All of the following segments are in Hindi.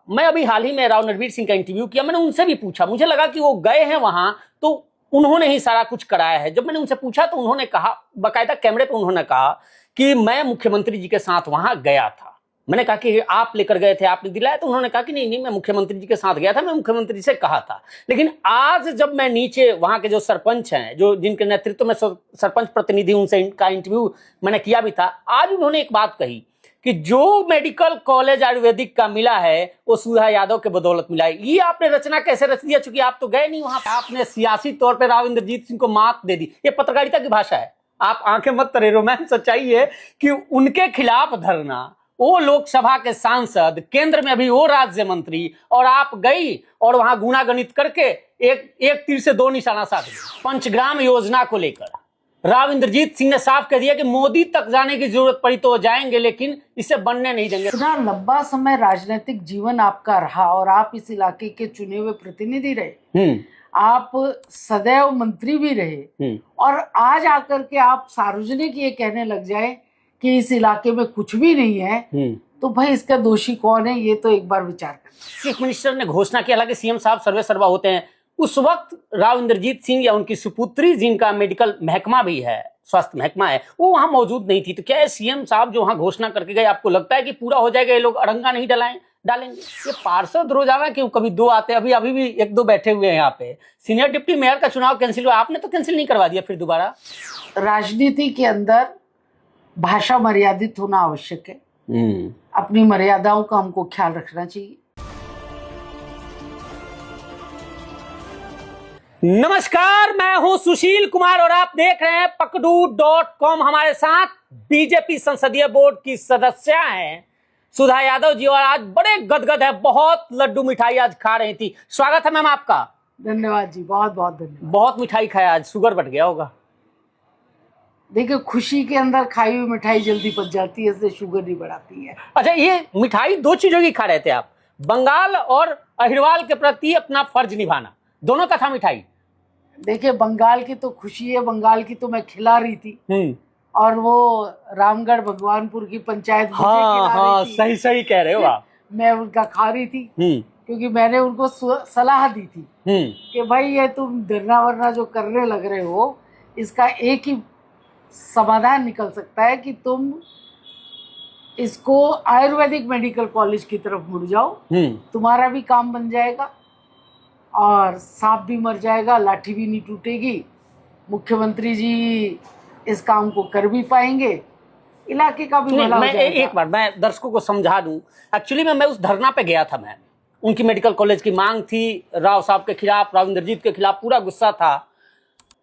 मैं अभी हाल ही में राव नरवीर सिंह का इंटरव्यू किया, मैंने उनसे भी पूछा, मुझे लगा कि वो गए हैं वहां तो उन्होंने ही सारा कुछ कराया है। जब मैंने उनसे पूछा तो उन्होंने कहा, बाकायदा कैमरे पे उन्होंने कहा कि मैं मुख्यमंत्री जी के साथ वहां गया था। मैंने कहा कि आप लेकर गए थे, आपने दिलाया? तो उन्होंने कहा कि नहीं, मैं मुख्यमंत्री जी के साथ गया था, मैं मुख्यमंत्री जी से कहा था। लेकिन आज जब मैं नीचे वहां के जो सरपंच हैं, जो जिनके नेतृत्व में सरपंच प्रतिनिधि, उनसे इनका इंटरव्यू मैंने किया भी था, आज उन्होंने एक बात कही कि जो मेडिकल कॉलेज आयुर्वेदिक का मिला है वो सुधा यादव के बदौलत मिला है। ये आपने रचना कैसे रच दिया? चूंकि आप तो गए नहीं वहां पे, आपने सियासी तौर पे राव इंद्रजीत सिंह को मात दे दी। ये पत्रकारिता की भाषा है। आप आंखें मत तरे, रोमांस सच्चाई है कि उनके खिलाफ धरना, वो लोकसभा के सांसद, केंद्र में अभी वो राज्य मंत्री, और आप गई और वहां गुणागणित करके एक तीर से दो निशाना साध दिया। पंचग्राम योजना को लेकर राव इंद्रजीत सिंह ने साफ कह दिया कि मोदी तक जाने की जरूरत पड़ी तो जाएंगे, लेकिन इसे बनने नहीं देंगे। इतना लंबा समय राजनीतिक जीवन आपका रहा और आप इस इलाके के चुने हुए प्रतिनिधि रहे, आप सदैव मंत्री भी रहे, और आज आकर के आप सार्वजनिक ये कहने लग जाए कि इस इलाके में कुछ भी नहीं है, तो भाई इसका दोषी कौन है? ये तो एक बार विचार करें। चीफ मिनिस्टर ने घोषणा किया, हालांकि सीएम साहब सर्वे सर्वा होते हैं। उस वक्त राव इंद्रजीत सिंह या उनकी सुपुत्री, जिनका मेडिकल महकमा भी है, स्वास्थ्य महकमा है, वो वहां मौजूद नहीं थी। तो क्या सीएम साहब जो वहां घोषणा करके गए, आपको लगता है कि पूरा हो जाएगा? ये लोग अड़ंगा नहीं डालेंगे? ये पार्षद रोजाना क्यों कभी दो आते हैं, अभी भी एक दो बैठे हुए हैं यहाँ पे। सीनियर डिप्टी मेयर का चुनाव कैंसिल हुआ, आपने तो कैंसिल नहीं करवा दिया फिर दोबारा? राजनीति के अंदर भाषा मर्यादित होना आवश्यक है। अपनी मर्यादाओं का हमको ख्याल रखना चाहिए। नमस्कार, मैं हूं सुशील कुमार और आप देख रहे हैं पकड़ू.com। हमारे साथ बीजेपी संसदीय बोर्ड की सदस्य हैं सुधा यादव जी, और आज बड़े गदगद है, बहुत लड्डू मिठाई आज खा रही थी। स्वागत है मैम आपका। धन्यवाद जी, बहुत बहुत धन्यवाद। बहुत मिठाई खाया आज, शुगर बढ़ गया होगा। देखिए, खुशी के अंदर खाई हुई मिठाई जल्दी पच जाती है, इसलिए शुगर नहीं बढ़ाती है। अच्छा, ये मिठाई दो चीजों की खा रहे थे आप, बंगाल और अहिरवाल के प्रति अपना फर्ज निभाना, दोनों का था मिठाई? देखिए, बंगाल की तो खुशी है, बंगाल की तो मैं खिला रही थी, और वो रामगढ़ भगवानपुर की पंचायत मुझे खिला रही थी। सही कह रहे हो आप। मैं उनका खा रही थी, क्योंकि मैंने उनको सलाह दी थी कि भाई ये तुम धरना वरना जो करने लग रहे हो, इसका एक ही समाधान निकल सकता है कि तुम इसको आयुर्वेदिक मेडिकल कॉलेज की तरफ मुड़ जाओ, तुम्हारा भी काम बन जाएगा और सांप भी मर जाएगा, लाठी भी नहीं टूटेगी, मुख्यमंत्री जी इस काम को कर भी पाएंगे, इलाके का भी भला हो जाएगा। एक बार मैं दर्शकों को समझा दूं, एक्चुअली मैं उस धरना पे गया था। मैं उनकी मेडिकल कॉलेज की मांग थी, राव साहब के खिलाफ, राव इंद्रजीत के खिलाफ पूरा गुस्सा था।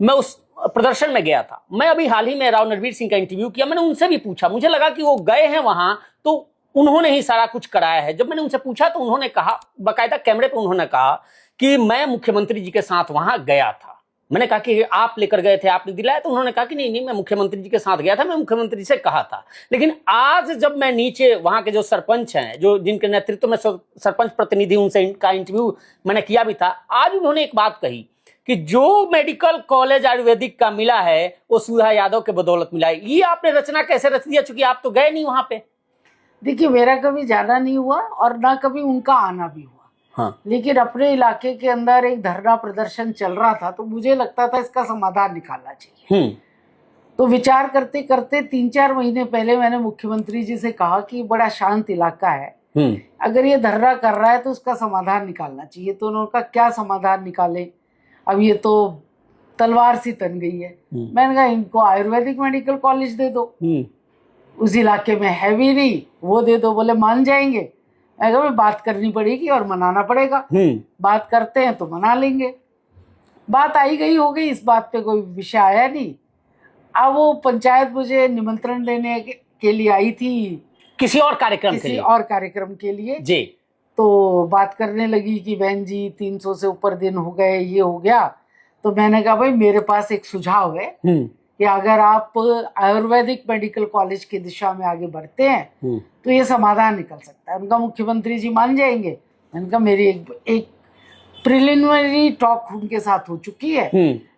मैं उस प्रदर्शन में गया था। मैं अभी हाल ही में राव नरवीर सिंह का इंटरव्यू किया, मैंने उनसे भी पूछा, मुझे लगा कि वो गए हैं वहां तो उन्होंने ही सारा कुछ कराया है। जब मैंने उनसे पूछा तो उन्होंने कहा, बाकायदा कैमरे पे उन्होंने कहा कि मैं मुख्यमंत्री जी के साथ वहां गया था। मैंने कहा कि आप लेकर गए थे, आपने दिलाया? तो उन्होंने कहा कि नहीं, मैं मुख्यमंत्री जी के साथ गया था, मैं मुख्यमंत्री से कहा था। लेकिन आज जब मैं नीचे वहां के जो सरपंच हैं, जो जिनके नेतृत्व में सरपंच प्रतिनिधि, उनसे इनका इंटरव्यू मैंने किया भी था, आज उन्होंने एक बात कही कि जो मेडिकल कॉलेज आयुर्वेदिक का मिला है वो सुधा यादव के बदौलत मिला है। ये आपने रचना कैसे रच दिया? चूंकि आप तो गए नहीं वहां पे। देखिए, मेरा कभी जाना नहीं हुआ और ना कभी उनका आना भी हुआ। लेकिन अपने इलाके के अंदर एक धरना प्रदर्शन चल रहा था, तो मुझे लगता था इसका समाधान निकालना चाहिए। तो विचार करते करते 3-4 महीने पहले मैंने मुख्यमंत्री जी से कहा कि बड़ा शांत इलाका है, अगर ये धरना कर रहा है तो उसका समाधान निकालना चाहिए। तो उन्होंने कहा क्या समाधान निकाले, अब ये तो तलवार सी तन गई है। मैंने कहा इनको आयुर्वेदिक मेडिकल कॉलेज दे दो, उस इलाके में है भी नहीं, वो दे दो। बोले मान जाएंगे? मैं कहा बात करनी पड़ेगी और मनाना पड़ेगा। बात करते हैं तो मना लेंगे। बात आई गई हो गई, इस बात पे कोई विषय आया नहीं। अब वो पंचायत मुझे निमंत्रण देने के लिए आई थी, किसी और कार्यक्रम के लिए जी। तो बात करने लगी कि बहन जी 300 से ऊपर दिन हो गए, ये हो गया। तो मैंने कहा भाई मेरे पास एक सुझाव है कि अगर आप आयुर्वेदिक मेडिकल कॉलेज की दिशा में आगे बढ़ते हैं तो ये समाधान निकल सकता है। उनका मुख्यमंत्री जी मान जाएंगे? मैंने कहा मेरी एक प्रिलिमिनरी टॉक उनके साथ हो चुकी है,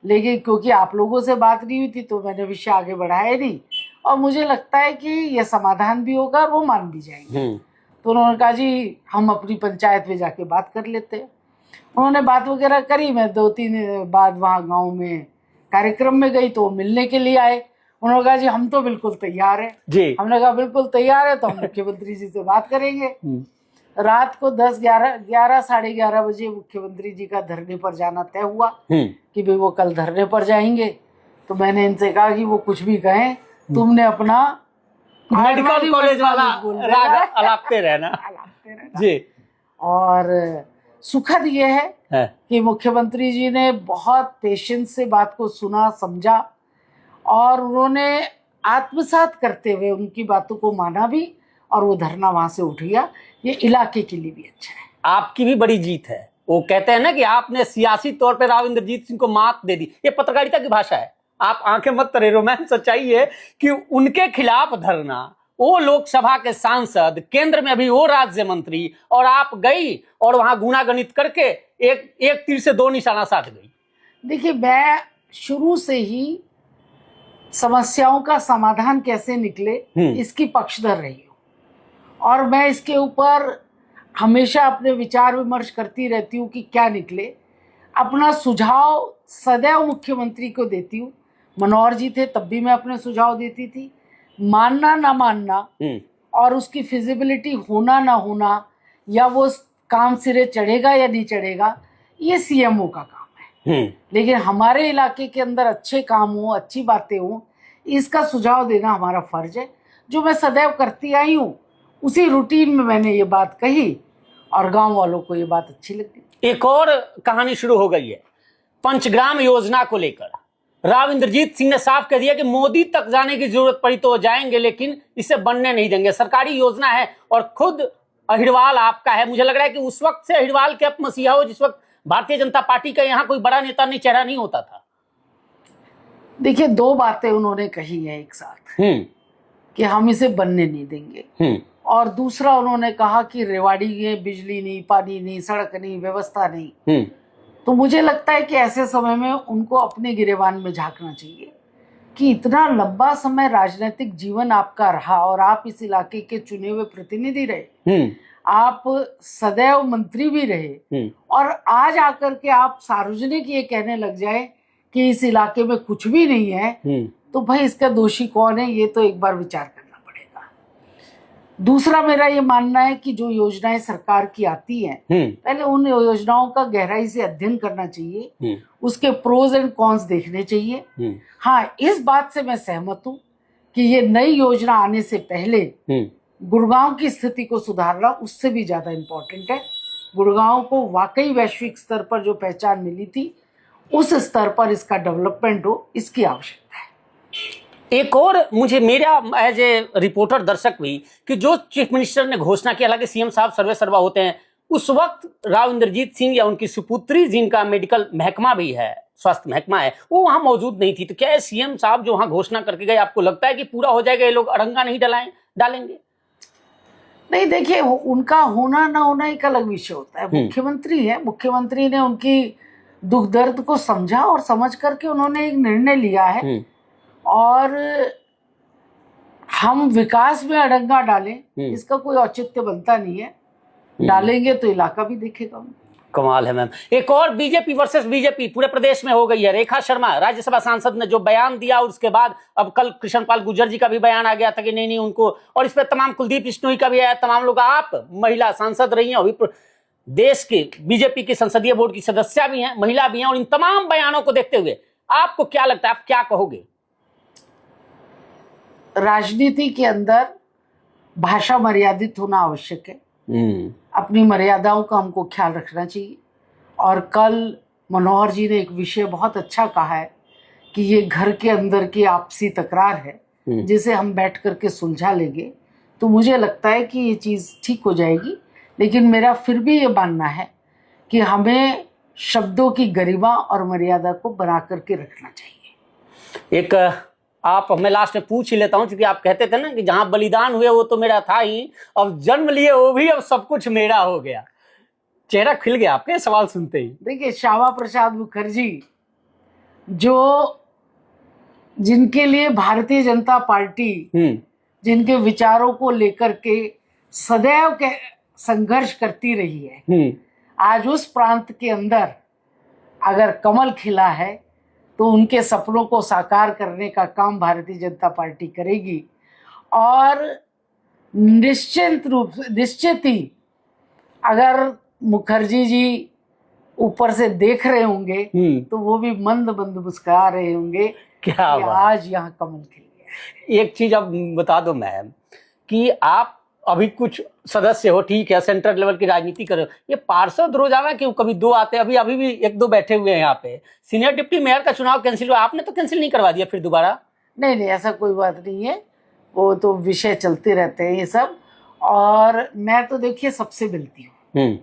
लेकिन क्योंकि आप लोगों से बात नहीं हुई थी तो मैंने विषय आगे बढ़ाया नहीं, और मुझे लगता है कि ये समाधान भी होगा और वो मान भी जाएंगे। तो उन्होंने कहा जी हम अपनी पंचायत में जाके बात कर लेते हैं। उन्होंने बात वगैरह करी। मैं 2-3 बाद वहाँ गांव में कार्यक्रम में गई तो मिलने के लिए आए। उन्होंने कहा जी हम तो बिल्कुल तैयार हैं जी। हमने कहा बिल्कुल तैयार है तो हम मुख्यमंत्री जी से बात करेंगे। रात को 10-11 साढ़े 11 बजे मुख्यमंत्री जी का धरने पर जाना तय हुआ कि भाई वो कल धरने पर जाएंगे। तो मैंने इनसे कहा कि वो कुछ भी कहें, तुमने अपना मेडिकल कॉलेज वाला राग अलापते रहना जी। और सुखद ये है कि मुख्यमंत्री जी ने बहुत पेशेंस से बात को सुना, समझा और उन्होंने आत्मसात करते हुए उनकी बातों को माना भी और वो धरना वहां से उठ गया। ये इलाके के लिए भी अच्छा है। आपकी भी बड़ी जीत है। वो कहते हैं ना कि आपने सियासी तौर पर राव इंद्रजीत सिंह को मात दे दी। ये पत्रकारिता की भाषा है। आप आंखें मत तरे, रोमांस सच्चाई है कि उनके खिलाफ धरना, वो लोकसभा के सांसद, केंद्र में अभी वो राज्य मंत्री, और आप गई और वहां गुणागणित करके एक तीर से 2 निशाना साध गई। देखिए, मैं शुरू से ही समस्याओं का समाधान कैसे निकले इसकी पक्षधर रही हूँ और मैं इसके ऊपर हमेशा अपने विचार विमर्श करती रहती हूँ कि क्या निकले। अपना सुझाव सदैव मुख्यमंत्री को देती हूँ। मनोहर जी थे तब भी मैं अपने सुझाव देती थी। मानना ना मानना और उसकी फिजिबिलिटी होना ना होना या वो काम सिरे चढ़ेगा या नहीं चढ़ेगा, ये सीएमओ का काम है। लेकिन हमारे इलाके के अंदर अच्छे काम हो, अच्छी बातें हो, इसका सुझाव देना हमारा फर्ज है, जो मैं सदैव करती आई हूँ। उसी रूटीन में मैंने ये बात कही और गांव वालों को ये बात अच्छी लगी। एक और कहानी शुरू हो गई है पंचग्राम योजना को लेकर। राव इंद्रजीत सिंह ने साफ कह दिया कि मोदी तक जाने की जरूरत पड़ी तो जाएंगे, लेकिन इसे बनने नहीं देंगे। सरकारी योजना है और खुद अहिरवाल आपका है। मुझे लग रहा है कि उस वक्त से अहिरवाल के आप मसीहा हो जिस वक्त भारतीय जनता पार्टी का यहाँ कोई बड़ा नेता नहीं, चेहरा नहीं होता था। देखिए, 2 बातें उन्होंने कही है एक साथ कि हम इसे बनने नहीं देंगे, और दूसरा उन्होंने कहा कि रेवाड़ी में बिजली नहीं, पानी नहीं, सड़क नहीं, व्यवस्था नहीं। तो मुझे लगता है कि ऐसे समय में उनको अपने गिरेबान में झांकना चाहिए कि इतना लंबा समय राजनीतिक जीवन आपका रहा और आप इस इलाके के चुने हुए प्रतिनिधि रहे, आप सदैव मंत्री भी रहे, और आज आकर के आप सार्वजनिक ये कहने लग जाए कि इस इलाके में कुछ भी नहीं है, तो भाई इसका दोषी कौन है, ये तो एक बार विचार करना पड़ेगा। दूसरा मेरा ये मानना है कि जो योजनाएं सरकार की आती हैं, पहले उन योजनाओं का गहराई से अध्ययन करना चाहिए, उसके प्रोज एंड कॉन्स देखने चाहिए। हाँ, इस बात से मैं सहमत हूँ कि ये नई योजना आने से पहले गुड़गांव की स्थिति को सुधारना उससे भी ज्यादा इम्पोर्टेंट है। गुड़गांव को वाकई वैश्विक स्तर पर जो पहचान मिली थी, उस स्तर पर इसका डेवलपमेंट हो, इसकी आवश्यकता है। एक और मुझे मेरा एज ए रिपोर्टर दर्शक हुई कि जो चीफ मिनिस्टर ने घोषणा की, हालांकि सीएम साहब सर्वे सर्वा होते हैं, उस वक्त राव इंद्रजीत सिंह या उनकी सुपुत्री जिनका मेडिकल महकमा भी है, स्वास्थ्य महकमा है, वो वहां मौजूद नहीं थी। तो क्या सीएम साहब जो वहां घोषणा करके गए, आपको लगता है कि पूरा हो जाएगा, ये लोग अड़ंगा नहीं डालेंगे? नहीं, देखिए, उनका होना ना होना एक अलग विषय होता है। मुख्यमंत्री है, मुख्यमंत्री ने उनकी दुख दर्द को समझा और समझ करके उन्होंने एक निर्णय लिया है, और हम विकास में अड़ंगा डालें इसका कोई औचित्य बनता नहीं है। डालेंगे तो इलाका भी देखेगा। कमाल है मैम। एक और बीजेपी वर्सेस बीजेपी पूरे प्रदेश में हो गई है। रेखा शर्मा राज्यसभा सांसद ने जो बयान दिया, और उसके बाद अब कल कृष्णपाल गुर्जर जी का भी बयान आ गया था कि नहीं उनको, और इस पर तमाम कुलदीप बिश्नोई का भी आया, तमाम लोग। आप महिला सांसद रही हैं, अभी देश के बीजेपी के संसदीय बोर्ड की सदस्य भी हैं, महिला भी हैं, और इन तमाम बयानों को देखते हुए आपको क्या लगता है, आप क्या कहोगे? राजनीति के अंदर भाषा मर्यादित होना आवश्यक है। अपनी मर्यादाओं का हमको ख्याल रखना चाहिए। और कल मनोहर जी ने एक विषय बहुत अच्छा कहा है कि ये घर के अंदर की आपसी तकरार है, जिसे हम बैठ करके सुलझा लेंगे तो मुझे लगता है कि ये चीज़ ठीक हो जाएगी। लेकिन मेरा फिर भी ये मानना है कि हमें शब्दों की गरिमा और मर्यादा को बना करके रखना चाहिए। एक आप मैं लास्ट में पूछ ही लेता हूं, क्योंकि आप कहते थे ना कि जहां बलिदान हुए वो तो मेरा था ही, अब जन्म लिए वो भी, अब सब कुछ मेरा हो गया। चेहरा खिल गया आपके सवाल सुनते ही। देखिए, श्यामा प्रसाद मुखर्जी जो जिनके लिए भारतीय जनता पार्टी जिनके विचारों को लेकर के सदैव के संघर्ष करती रही है। आज उस प्रांत के अंदर अगर कमल खिला है तो उनके सपनों को साकार करने का काम भारतीय जनता पार्टी करेगी। और निश्चित ही अगर मुखर्जी जी ऊपर से देख रहे होंगे तो वो भी मंद मंद मुस्कुरा रहे होंगे क्या कि आज यहाँ कमल खिल गया। एक चीज अब बता दो मैम कि आप अभी कुछ सदस्य हो, ठीक है, सेंट्रल लेवल की राजनीति कर रहे हो, ये पार्षद रोजाना क्यों कभी 2 आते हैं, अभी भी 1-2 बैठे हुए हैं यहाँ पे। सीनियर डिप्टी मेयर का चुनाव कैंसिल हुआ, आपने तो कैंसिल नहीं करवा दिया फिर दोबारा? नहीं, ऐसा कोई बात नहीं है, वो तो विषय चलते रहते हैं ये सब। और मैं तो देखिए सबसे मिलती हूँ,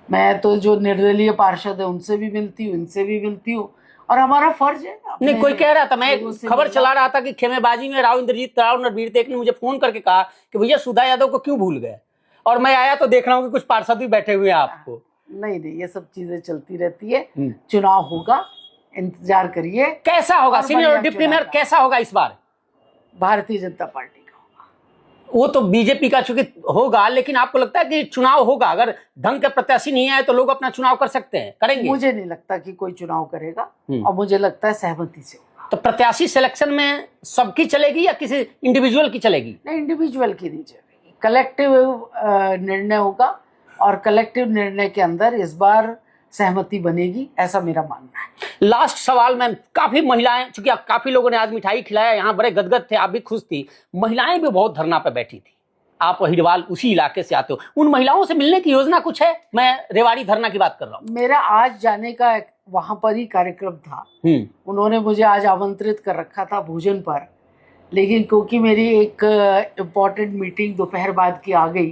मैं तो जो निर्दलीय पार्षद है उनसे भी मिलती हूँ, इनसे भी मिलती हूँ, और हमारा फर्ज है। नहीं, कोई कह रहा था, मैं खबर चला रहा था कि खेमेबाजी में राव इंद्रजीत राव नरवीर देख ने मुझे फोन करके कहा कि भैया सुधा यादव को क्यों भूल गए, और मैं आया तो देख रहा हूँ कि कुछ पार्षद भी बैठे हुए हैं आपको। नहीं, ये सब चीजें चलती रहती है। चुनाव होगा, इंतजार करिए। कैसा होगा सीनियर डिप्टी मेयर, कैसा होगा इस बार? भारतीय जनता पार्टी का होगा। वो तो बीजेपी का चूंकि होगा, लेकिन आपको लगता है कि चुनाव होगा? अगर ढंग के प्रत्याशी नहीं आए तो लोग अपना चुनाव कर सकते हैं, करेंगे? मुझे नहीं लगता कि कोई चुनाव करेगा, और मुझे लगता है सहमति से होगा। तो प्रत्याशी सिलेक्शन में सबकी चलेगी या किसी इंडिविजुअल की चलेगी? नहीं, इंडिविजुअल की नहीं चलेगी, कलेक्टिव निर्णय होगा, और कलेक्टिव निर्णय के अंदर इस बार सहमति बनेगी, ऐसा मेरा मानना है। लास्ट सवाल मैम, काफी महिलाएं, चूंकि काफी लोगों ने आज मिठाई खिलाया, यहाँ बड़े गदगद थे, आप भी खुश थी, महिलाएं भी बहुत धरना पे बैठी थी। आप हिरवाल उसी इलाके से आते हो, उन महिलाओं से मिलने की योजना कुछ है? मैं रेवाड़ी धरना की बात कर रहा हूँ। मेरा आज जाने का वहां पर ही कार्यक्रम था, उन्होंने मुझे आज आमंत्रित कर रखा था भोजन पर, लेकिन क्योंकि मेरी एक इम्पोर्टेंट मीटिंग दोपहर बाद की आ गई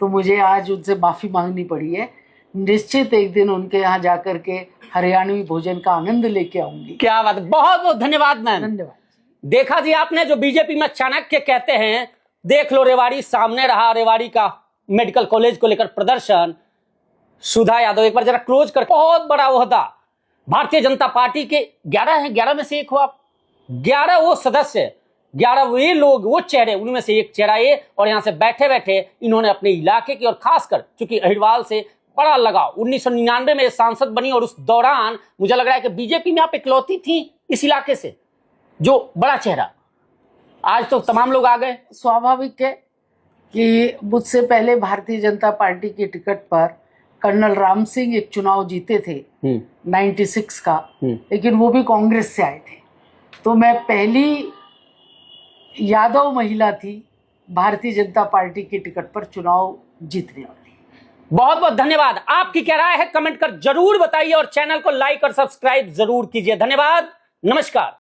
तो मुझे आज उनसे माफी मांगनी पड़ी है। निश्चित एक दिन उनके यहाँ जाकर के हरियाणवी भोजन का आनंद लेके आऊंगी। क्या बात, बहुत बहुत धन्यवाद मैम। धन्यवाद। देखा जी आपने, जो बीजेपी में चाणक्य कहते हैं, देख लो रेवाड़ी सामने रहा, रेवाड़ी का मेडिकल कॉलेज को लेकर प्रदर्शन। सुधा यादव एक बार जरा क्लोज कर, बहुत बड़ा ओहदा भारतीय जनता पार्टी के 11 हैं, 11 में से एक हो आप, 11 वो सदस्य, 11 वे लोग, वो चेहरे, उनमें से एक चेहरा ये। और यहाँ से बैठे बैठे इन्होंने अपने इलाके की, और खासकर चूंकि अहिरवाल से बड़ा लगाव, 1999 में सांसद बनी, और उस दौरान मुझे लग रहा है कि बीजेपी में आप इकलौती थी इस इलाके से जो बड़ा चेहरा। आज तो तमाम लोग आ गए। स्वाभाविक है कि मुझसे पहले भारतीय जनता पार्टी की टिकट पर कर्नल राम सिंह एक चुनाव जीते थे 96 का, लेकिन वो भी कांग्रेस से आए थे, तो मैं पहली यादव महिला थी भारतीय जनता पार्टी की टिकट पर चुनाव जीतने वाली। बहुत बहुत धन्यवाद। आपकी क्या राय है कमेंट कर जरूर बताइए, और चैनल को लाइक और सब्सक्राइब जरूर कीजिए। धन्यवाद, नमस्कार।